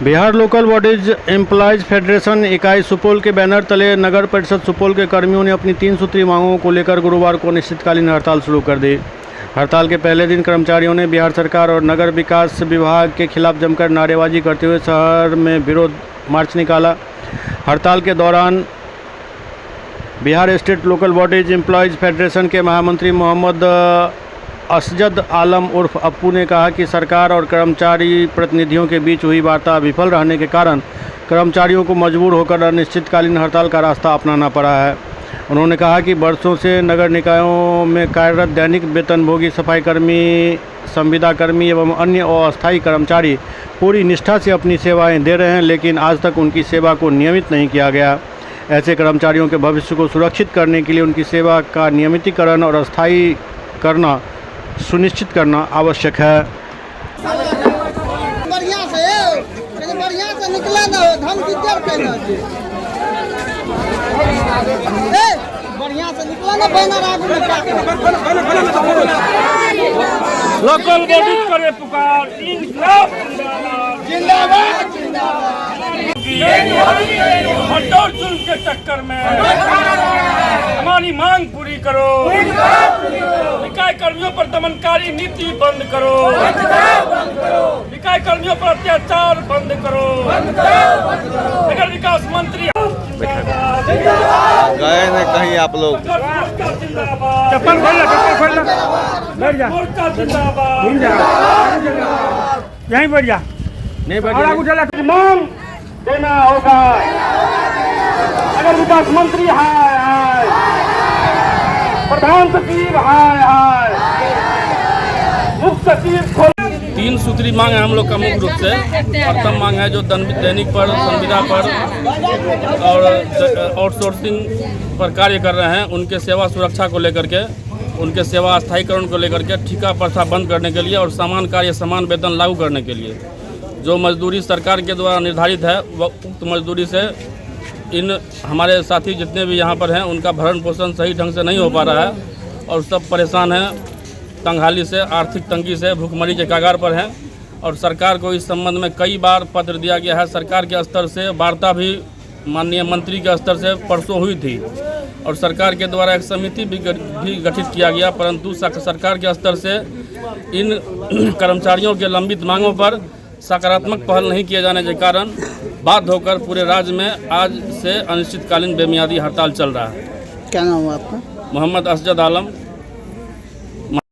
Bihar local bodies employees federation इकाई सुपौल के banner तले नगर परिषद सुपौल के कर्मियों ने अपनी 3 सूत्री मांगों को लेकर गुरुवार को अनिश्चितकालीन हड़ताल शुरू कर दी। हड़ताल के पहले दिन कर्मचारियों ने बिहार सरकार और नगर विकास विभाग के खिलाफ जमकर नारेबाजी करते हुए शहर में विरोध मार्च निकाला। हड़ताल के दौरान Bihar state local bodies employees federation के महामंत्री मोहम्मद असजद आलम उर्फ अप्पू ने कहा कि सरकार और कर्मचारी प्रतिनिधियों के बीच हुई वार्ता विफल रहने के कारण कर्मचारियों को मजबूर होकर अनिश्चितकालीन हड़ताल का रास्ता अपनाना पड़ा है। उन्होंने कहा कि वर्षों से नगर निकायों में कार्यरत दैनिक वेतनभोगी सफाई कर्मी, संविदा कर्मी एवं अन्य अस्थायी कर्मचारी पूरी निष्ठा से अपनी सेवाएं दे रहे हैं, लेकिन आज तक उनकी सेवा को नियमित नहीं किया गया। ऐसे कर्मचारियों के भविष्य को सुरक्षित करने के लिए उनकी सेवा का नियमितीकरण और अस्थायी करना सुनिश्चित करना आवश्यक है। बढ़िया से निकला ना हम किधर कहना बढ़िया से निकला ना बैनर आगू लोकल बॉडीज करे पुकार, इंकलाब जिंदाबाद जिंदाबाद। हड़ताल जुल्म के चक्कर में हमारी मांग पूरी करो, निकाय कर्मियों पर दमनकारी नीति बंद करो, निकाय कर्मियों पर अत्याचार बंद करो। नगर विकास मंत्री गए न कहीं आप लोग चप्पल खोल बैठ जा, यहीं बैठ जा, नहीं बैठ जा। मांग देना होगा। नगर विकास मंत्री हाय हाय, प्रधान सचिव हाय हाय, मुख्य सचिव खोल। 3 सूत्री मांग है हम लोग का मुख्य रूप से। प्रथम मांग है जो दैनिक पर, संविदा पर और आउटसोर्सिंग पर कार्य कर रहे हैं, उनके सेवा सुरक्षा को लेकर के, उनके सेवा अस्थायीकरण को लेकर के, ठेका प्रथा बंद करने के लिए और समान कार्य समान वेतन लागू करने के लिए जो मजदूरी सरकार के द्वारा निर्धारित है, वह उक्त मजदूरी से इन हमारे साथी जितने भी यहाँ पर हैं उनका भरण पोषण सही ढंग से नहीं हो पा रहा है और सब परेशान हैं, तंगहाली से, आर्थिक तंगी से, भूखमरी के कगार पर हैं। और सरकार को इस संबंध में कई बार पत्र दिया गया है। सरकार के स्तर से वार्ता भी माननीय मंत्री के स्तर से परसों हुई थी और सरकार के द्वारा एक समिति भी गठित किया गया, परंतु सरकार के स्तर से इन कर्मचारियों के लंबित मांगों पर सकारात्मक पहल नहीं किए जाने के कारण बाध्य होकर पूरे राज्य में आज से अनिश्चितकालीन बेमियादी हड़ताल चल रहा है। क्या नाम है आपका? मोहम्मद असजद आलम।